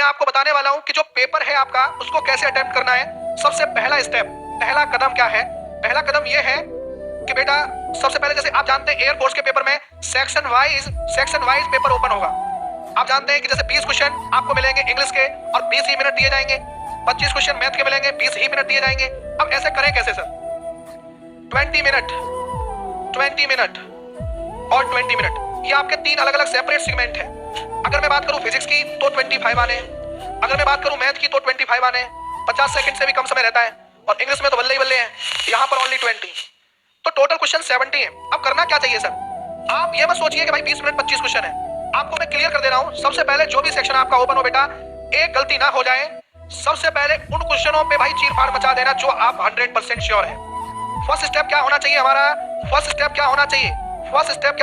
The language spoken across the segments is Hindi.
आपको बताने वाला हूं कि जो पेपर है आपका उसको कैसे अटेम्प्ट करना है। सबसे पहला स्टेप, पहला कदम क्या है? पहला कदम यह है कि बेटा सबसे पहले जैसे आप जानते हैं एयरफोर्स के पेपर में सेक्शन वाइज पेपर ओपन होगा। आप जानते हैं कि जैसे 20 क्वेश्चन आपको मिलेंगे इंग्लिश के और 20 ही मिनट दिए जाएंगे, 25 क्वेश्चन मैथ के मिलेंगे, 20 ही मिनट दिए जाएंगे। अब ऐसे करें कैसे सर? 20 मिनट और 20 मिनट, ये आपके तीन अलग अलग सेपरेट सेगमेंट है। अगर मैं बात करूं फिजिक्स की तो 25 आने, अगर मैं बात करूं मैथ की तो 25 आने, 50 सेकंड से भी कम समय रहता है, और इंग्लिश में तो बल्ले ही बल्ले हैं, यहाँ पर ओनली 20, तो टोटल क्वेश्चन 70 है। अब करना क्या चाहिए सर? आप ये मत सोचिए कि भाई 20 मिनट 25 क्वेश्चन है, आपको मैं क्लियर कर दे रहा हूं। सबसे पहले जो भी सेक्शन आपका ओपन हो बेटा, एक गलती ना हो जाए, सबसे पहले उन क्वेश्चनों पे भाई चीर-फाड़ मचा देना जो आप 100% श्योर है। फर्स्ट स्टेप क्या होना चाहिए हमारा? फर्स्ट स्टेप क्या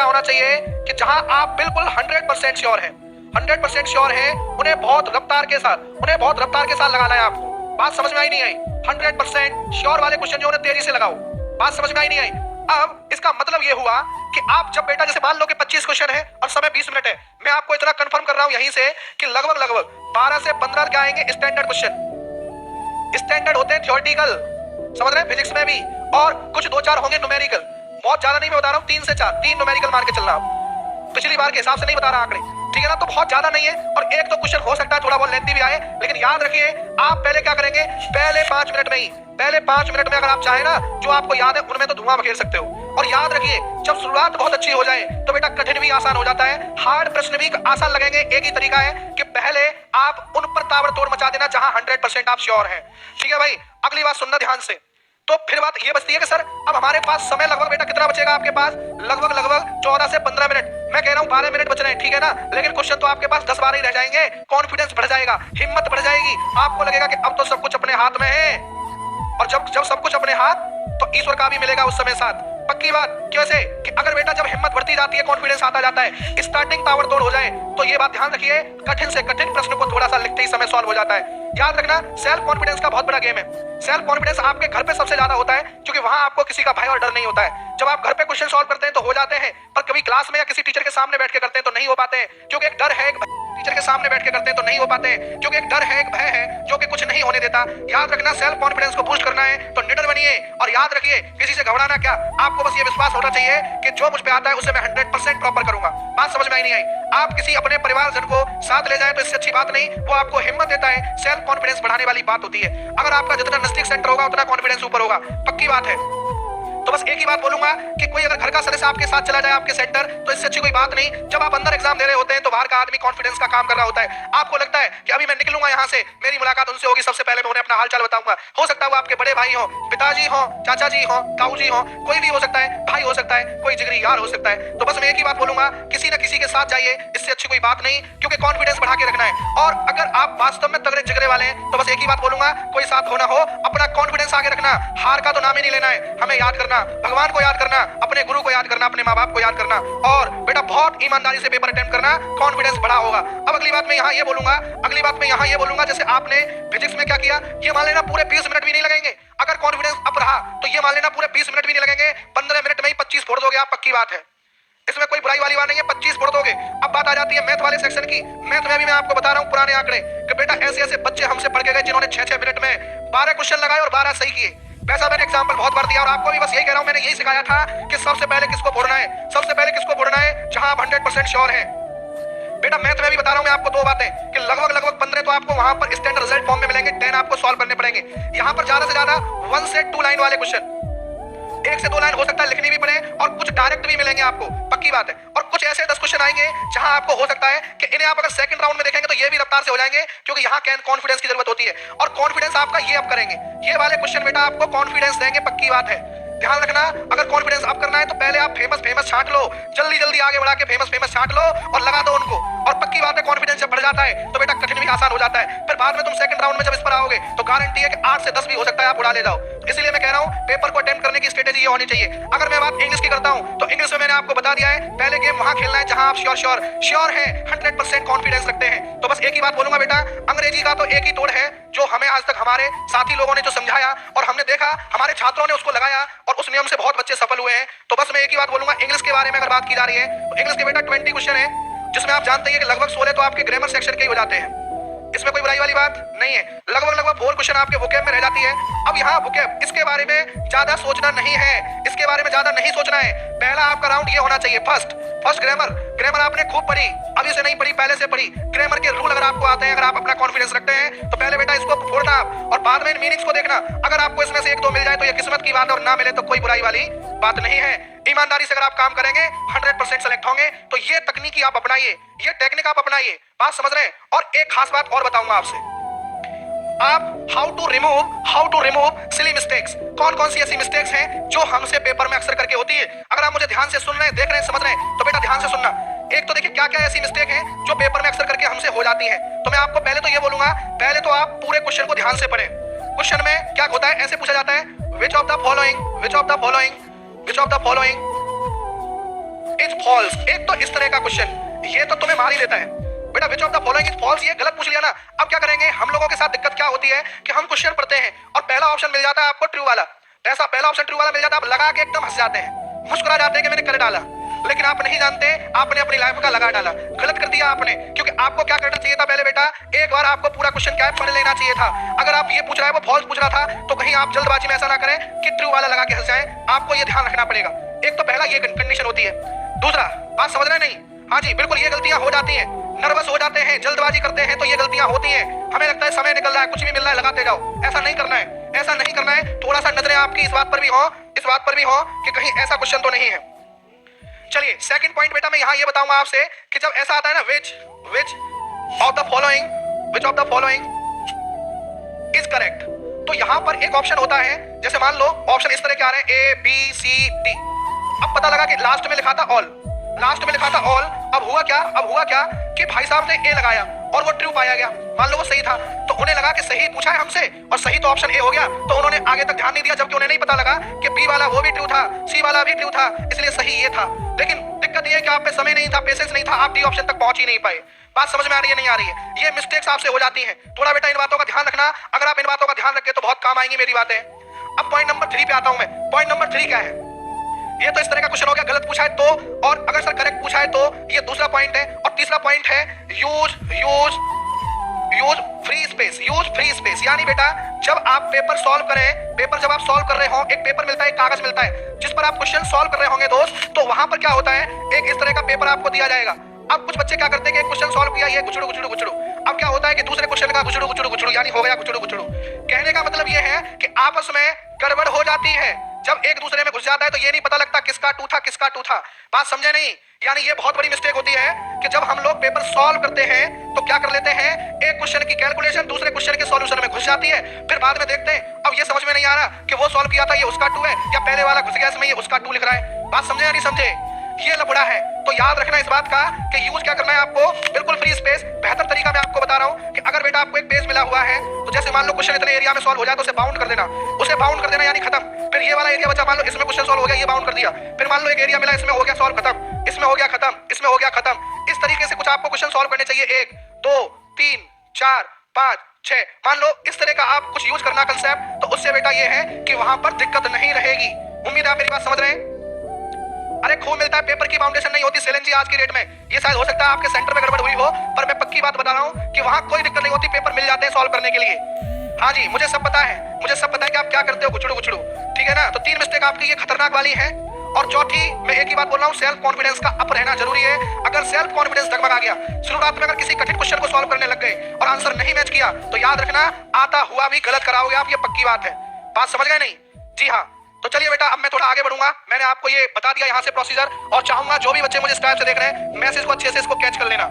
होना चाहिए कि जहां आप बिल्कुल 100% श्योर है, 100% श्योर है, उन्हें बहुत रफ्तार के साथ लगाना है आपको। बात समझ में आई नहीं आई? 100% श्योर वाले क्वेश्चन जो उन्हें तेजी से लगाओ। बात समझ में आई नहीं आई? अब इसका मतलब ये हुआ कि आप जब बेटा जैसे मान लो कि 25 क्वेश्चन है और समय 20 मिनट है, मैं आपको इतना कंफर्म कर रहा हूं यहीं से कि लगभग 12 से 15 क्या आएंगे स्टैंडर्ड क्वेश्चन। स्टैंडर्ड होते हैं थ्योरेटिकल, समझ रहे हैं, फिजिक्स में भी, और कुछ 2-4 होंगे न्यूमेरिकल। बहुत ज्यादा नहीं मैं बता रहा हूं, 3 से 4, 3 न्यूमेरिकल मान के चलना। पिछली बार के हिसाब से नहीं बता रहा आंकड़े, ठीक है ना? तो बहुत ज्यादा नहीं है, और एक तो क्वेश्चन हो सकता है थोड़ा बहुत लेंथी भी आए, लेकिन याद रखिए आप पहले क्या करेंगे, पहले 5 मिनट में अगर आप चाहे ना, जो आपको याद है उनमें तो धुआं बखेर सकते हो। और याद रखिए जब शुरुआत बहुत अच्छी हो जाए तो बेटा कठिन भी आसान हो जाता है, हार्ड प्रश्न भी आसान लगेंगे। एक ही तरीका है कि पहले आप उन पर ताबड़तोड़ मचा देना जहां 100% आप श्योर हैं। ठीक है भाई, अगली बात सुनना ध्यान से। तो फिर बात ये बचती है कि सर अब हमारे पास समय लगभग बेटा कितना बचेगा आपके पास? लगभग 14 से 15 मिनट। मैं कह रहा हूं 12 मिनट बच रहे हैं, ठीक है ना? लेकिन क्वेश्चन तो आपके पास 10-12 ही रह जाएंगे। कॉन्फिडेंस बढ़ जाएगा, हिम्मत बढ़ जाएगी, आपको लगेगा कि अब तो सब कुछ अपने हाथ में है। और जब सब कुछ अपने हाथ, तो ईश्वर का भी मिलेगा उस समय साथ। पक्की बात। कैसे? कि अगर बेटा जब हिम्मत बढ़ती जाती है, कॉन्फिडेंस आता जाता है, स्टार्टिंग पावर तोड़ हो जाए, तो ये बात ध्यान रखिए, कठिन से कठिन प्रश्न को थोड़ा सा लिखते ही समय सॉल्व हो जाता है। याद रखना, सेल्फ कॉन्फिडेंस का बहुत बड़ा गेम है। सेल्फ कॉन्फिडेंस आपके घर पे सबसे ज्यादा होता है, क्योंकि वहां आपको किसी का भय और डर नहीं होता है। जब आप घर पे क्वेश्चन सॉल्व करते हैं तो हो जाते हैं, पर कभी क्लास में या किसी टीचर के सामने बैठ के करते हैं तो नहीं हो पाते हैं, क्योंकि एक डर है, एक टीचर के सामने बैठ के करते हैं तो नहीं हो पाते हैं, क्योंकि एक डर है, एक भय है जो कि कुछ नहीं होने देता। याद रखना, सेल्फ कॉन्फिडेंस को बूस्ट करना है तो निडर बनिए, और याद रखिए किसी से घबराना क्या, आपको बस ये विश्वास होना चाहिए कि जो मुझ पे आता है उसे मैं 100% प्रॉपर करूंगा। बात समझ में आई नहीं आई? आप किसी अपने परिवारजन को साथ ले जाए तो इससे अच्छी बात नहीं, वो आपको हिम्मत देता है, सेल्फ कॉन्फिडेंस बढ़ाने वाली बात होती है। अगर आपका जितना नजदीक सेंटर होगा उतना कॉन्फिडेंस ऊपर होगा, पक्की बात है। तो बस एक ही बात बोलूंगा कि कोई अगर घर का सदस्य आपके साथ चला जाए आपके सेंटर, तो इससे अच्छी कोई बात नहीं। जब आप अंदर एग्जाम दे रहे होते हैं तो बाहर का आदमी कॉन्फिडेंस का काम कर रहा होता है, आपको लगता है कि अभी मैं निकलूंगा यहाँ से, मेरी मुलाकात उनसे होगी, सबसे पहले मैं उन्हें अपना हालचाल बताऊंगा। हो सकता है वो आपके बड़े भाई हो, पिताजी हो, चाचा जी हो, ताऊ जी हो, कोई भी हो सकता है, भाई हो सकता है, कोई जिगरी यार हो सकता है। तो बस मैं एक ही बात बोलूंगा, किसी न किसी के साथ जाइए, इससे अच्छी कोई बात नहीं, क्योंकि कॉन्फिडेंस बढ़ा के रखना है। और अगर आप वास्तव में तगड़े जिगरे वाले हैं तो बस एक ही बात बोलूंगा, कोई साथ हो ना हो, अपना कॉन्फिडेंस आगे रखना, हार का तो नाम ही नहीं लेना है। हमें याद करना, भगवान को याद करना, अपने गुरु को याद करना, अपने माँ बाप को याद करना, और बेटा बहुत ईमानदारी से पेपर अटेम्प्ट करना, कॉन्फिडेंस बढ़ा होगा। अब अगली बात मैं यहाँ ये बोलूंगा, जैसे आपने फिजिक्स में क्या किया, ये मान लेना पूरे 20 मिनट भी नहीं लगेंगे। अगर कॉन्फिडेंस अप रहा तो ये मान लेना पूरे 20 मिनट भी नहीं लगेंगे, 15 मिनट में ही 25 फोड़ दोगे आप, पक्की बात है। इसमें कोई बुराई वाली बात नहीं है, 25 फोड़ दोगे। अब बात आ जाती है मैथ वाले सेक्शन की। मैथ में भी मैं आपको बता रहा हूँ पुराने आंकड़े कि बेटा ऐसे बच्चे हमसे पढ़ के गए जिन्होंने 6-6 मिनट में 12 क्वेश्चन लगाए और 12 सही किए। वैसा मैंने एग्जांपल बहुत बार दिया, और आपको भी बस यही कह रहा हूं, मैंने यही सिखाया था कि सबसे पहले किसको फोड़ना है, जहां आप 100% श्योर हैं। बेटा मैथ में भी बता रहा हूं मैं आपको 2 बातें कि लगभग 15 तो आपको वहां पर स्टैंडर्ड रिजल्ट फॉर्म में मिलेंगे, 10 आपको सॉल्व करने पड़ेंगे। यहां पर ज्यादा से ज्यादा 1 से 2 लाइन वाले क्वेश्चन, 1 से 2 लाइन हो सकता है लिखनी भी पड़े, और कुछ डायरेक्ट भी मिलेंगे आपको, पक्की बात है। और कुछ ऐसे 10 क्वेश्चन आएंगे जहां आपको हो सकता है कि इन्हें आप अगर सेकंड राउंड में देखेंगे तो ये भी रफ्तार से हो जाएंगे, क्योंकि यहाँ कॉन्फिडेंस की जरूरत होती है, और कॉन्फिडेंस आपका ये अप करेंगे। ये वाले क्वेश्चन बेटा आपको कॉन्फिडेंस देंगे, पक्की बात है। ध्यान रखना, अगर कॉन्फिडेंस अप करना है तो पहले आप फेमस छांट लो, जल्दी आगे बढ़ा के फेमस छांट लो और लगा दो उनको। और पक्की बात है, कॉन्फिडेंस जब बढ़ जाता है तो बेटा कठिन भी आसान हो जाता है। फिर बाद में तुम सेकंड राउंड में जब इस पर आओगे तो गारंटी है कि 8 से 10 भी हो सकता है आप उड़ा ले जाओ। इसलिए मैं कह रहा हूं पेपर को अटेम्प्ट करने की स्ट्रेटेजी ये होनी चाहिए। अगर मैं बात इंग्लिश की करता हूं तो इंग्लिश में मैंने आपको बता दिया है, पहले गेम वहां खेलना है जहां आप श्योर हैं, 100% कॉन्फिडेंस रखते हैं। तो बस एक ही बात बोलूंगा बेटा, अंग्रेजी का तो एक ही तोड़ है जो हमें आज तक हमारे साथी लोगों ने जो समझाया और हमने देखा, हमारे छात्रों ने उसको लगाया और उस नियम से बहुत बच्चे सफल हुए हैं। तो बस मैं एक ही बात बोलूंगा, इंग्लिश के बारे में अगर बात की जा रही है तो इंग्लिश के बेटा 20 क्वेश्चन है, जिसमें आप जानते हैं कि लगभग 16 तो आपके ग्रामर सेक्शन के ही हो जाते हैं। इसमें कोई बुराई वाली बात नहीं है। लगभग लगभग 4 क्वेश्चन आपके वोकैब में रह जाती है। अब यहाँ वोकैब, इसके बारे में ज्यादा सोचना नहीं है, इसके बारे में ज्यादा नहीं सोचना है। पहला आपका राउंड ये होना चाहिए फर्स्ट ग्रामर आपने खूब पढ़ी, अभी से नहीं पढ़ी, पहले से पढ़ी। ग्रामर के रूल अगर आपको आते हैं, अगर आप अपना कॉन्फिडेंस रखते हैं, तो पहले बेटा इसको फोड़ना आप और बाद में इन मीनिंग्स को देखना। अगर आपको इसमें से 1-2 मिल जाए तो ये किस्मत की बात है, और ना मिले तो कोई बुराई वाली बात नहीं है। ईमानदारी से अगर आप काम करेंगे 100% सेलेक्ट होंगे। तो ये तकनीकी आप अपनाइए, ये टेक्निक आप अपनाइए। बात समझ रहे हैं? और एक खास बात और बताऊंगा आपसे, आप how to remove silly mistakes. कौन कौन सी ऐसी मिस्टेक्स हैं जो हमसे पेपर में अक्सर करके होती है। अगर आप मुझे ध्यान से सुन रहे हैं, देख रहे हैं, समझ रहे हैं, तो बेटा ध्यान से सुनना। एक तो देखिए क्या क्या ऐसी मिस्टेक है जो पेपर में अक्सर करके हमसे हो जाती है। तो मैं आपको पहले तो ये बोलूंगा, पहले तो आप पूरे क्वेश्चन को ध्यान से पढ़ें। क्वेश्चन में क्या होता है, ऐसे पूछा जाता है, which of the following is false. एक तो इस तरह का क्वेश्चन, ये तो तुम्हें मार ही देता है बेटा। Which of the following is false, ये गलत पूछ लिया ना। अब क्या करेंगे, हम लोगों के साथ दिक्कत क्या होती है कि हम क्वेश्चन पढ़ते हैं और पहला ऑप्शन मिल जाता है आपको ट्रू वाला। ऐसा पहला ऑप्शन ट्रू वाला मिल जाता है, आप लगा के एकदम हंस जाते हैं, मुस्कुरा जाते हैं कि मैंने कर डाला। लेकिन आप नहीं जानते, आपने अपनी लाइफ का लगा डाला, गलत कर दिया आपने। क्योंकि आपको क्या करना चाहिए था पहले बेटा, एक बार आपको पूरा क्वेश्चन क्या है पढ़ लेना चाहिए था। अगर आप ये पूछ रहा है वो फॉल्स पूछ रहा था, तो कहीं आप जल्दबाजी में ऐसा ना करें कि ट्रू वाला लगा के हंस जाए। आपको ये ध्यान रखना पड़ेगा। एक तो पहला ये कंडीशन होती है। दूसरा, बात समझ रहे नहीं? हाँ जी बिल्कुल, ये गलतियां हो जाती हैं, नर्वस हो जाते हैं, जल्दबाजी करते हैं, तो ये गलतियां होती हैं। हमें लगता है समय निकल रहा है, कुछ भी मिल रहा है लगाते जाओ। ऐसा नहीं करना है, ऐसा नहीं करना है। थोड़ा सा नजरें आपकी इस बात पर भी हो कि कहीं ऐसा क्वेश्चन तो नहीं है। चलिए सेकंड पॉइंट बेटा, मैं यहाँ ये बताऊंगा आपसे कि जब ऐसा आता है ना, विच of the following is correct, तो यहाँ पर एक ऑप्शन होता है। जैसे मान लो ऑप्शन इस तरह के आ रहे हैं, A B C D। अब पता लगा कि लास्ट में लिखा था ऑल। अब हुआ क्या कि भाई साहब ने ए लगाया और वो ट्रू पाया गया। मान लो वो सही था, तो उन्हें लगा कि सही पूछा है हमसे और सही तो ऑप्शन ए हो गया, तो उन्होंने आगे तक ध्यान नहीं दिया। जबकि उन्हें नहीं पता लगा कि बी वाला वो भी ट्रू था, सी वाला भी ट्रू था, इसलिए सही ये था। लेकिन दिक्कत ये है कि आप पे समय नहीं था, पेशेंस नहीं था, आप डी ऑप्शन तक पहुंच ही नहीं पाए। बात समझ में आ रही है नहीं आ रही है? ये मिस्टेक्स आपसे हो जाती हैं। थोड़ा बेटा इन बातों का ध्यान रखना। अगर आप इन बातों का ध्यान रखें तो बहुत काम आएंगी मेरी बातें। अब पॉइंट नंबर 3 पे आता हूं मैं। पॉइंट नंबर 3 क्या है? ये तो इस तरह का क्वेश्चन हो गया, गलत पूछा है तो, और अगर सर करेक्ट पूछा है तो, ये दूसरा पॉइंट है। और तीसरा पॉइंट है यूज फ्री स्पेस। यानी बेटा जब आप पेपर सॉल्व करें, जब आप सॉल्व कर रहे हो, एक पेपर मिलता है, एक कागज मिलता है जिस पर आप क्वेश्चन सॉल्व कर रहे होंगे दोस्त, तो वहां पर क्या होता है, एक इस तरह का पेपर आपको दिया जाएगा। अब कुछ बच्चे क्या करते हैं कि एक क्वेश्चन सॉल्व किया, ये गुचड़ू। अब क्या होता है कि दूसरे क्वेश्चन का गुचड़ू यानी हो गया गुचड़ू। कहने का मतलब ये है कि आपस में गड़बड़ हो जाती है। जब एक दूसरे में घुस जाता है तो ये नहीं पता लगता किसका टू था। बात समझे नहीं? यानी ये बहुत बड़ी मिस्टेक होती है कि जब हम लोग पेपर सॉल्व करते हैं तो क्या कर लेते हैं, एक क्वेश्चन की कैलकुलेशन दूसरे क्वेश्चन के सॉल्यूशन में घुस जाती है। फिर बाद में देखते हैं, अब ये समझ में नहीं आ रहा कि वो सॉल्व किया था ये उसका टू है, या पहले वाला घुस गया इसमें ये उसका टू लिख रहा है। बात समझे या नहीं समझे? ये लफड़ा है। तो याद रखना इस बात का कि यूज क्या करना है आपको, बिल्कुल फ्री स्पेस। बेहतर तरीका मैं आपको बता रहा हूं कि अगर बेटा आपको एक पेज मिला हुआ है, तो जैसे मान लो क्वेश्चन इतने एरिया में सॉल्व हो जाए तो उसे बाउंड कर देना, यानी खत्म। फिर ये वाला एरिया बचा, मान लो इसमें क्वेश्चन सॉल्व हो गया, ये बाउंड कर दिया। फिर मान लो एक एरिया मिला, इसमें हो गया सॉल्व, खत्म, इसमें हो गया खत्म, इसमें हो गया खत्म। इस तरीके से कुछ आपको क्वेश्चन सॉल्व करने चाहिए, 1 2 3 4 5 6। मान लो इस तरह का आप कुछ यूज करना कंसेप्ट, तो उससे बेटा ये है कि वहां पर दिक्कत नहीं रहेगी। उम्मीद है आप मेरी बात समझ रहे हैं। अरे खूब मिलता है, पेपर की फाउंडेशन नहीं होती सेलन जी आज की डेट में। ये शायद हो सकता है आपके सेंटर में गड़बड़ हुई हो, पर मैं पक्की बात बता रहा हूं कि वहां कोई दिक्कत नहीं होती, पेपर मिल जाते हैं सॉल्व करने के लिए। हाँ जी, मुझे सब पता है कि आप क्या करते हो, गुचड़ू। ठीक है ना? तो 3 मिस्टेक आपकी ये खतरनाक वाली है। और चौथी, मैं एक ही बात बोल रहा हूँ, सेल्फ कॉन्फिडेंस का अप रहना जरूरी है। अगर सेल्फ कॉन्फिडेंस डगमगा गया, शुरुआत में अगर किसी कठिन क्वेश्चन को सॉल्व करने लग गए और आंसर नहीं मैच किया, तो याद रखना आता हुआ भी गलत कराओगे आप, ये पक्की बात है। बात समझ गए नहीं? जी हाँ। तो चलिए बेटा, अब मैं थोड़ा आगे बढ़ूंगा। मैंने आपको ये बता दिया यहाँ से प्रोसीजर, और चाहूंगा जो भी बच्चे मुझे स्टाइल से देख रहे हैं, मैसेज को अच्छे से इसको कैच कर लेना।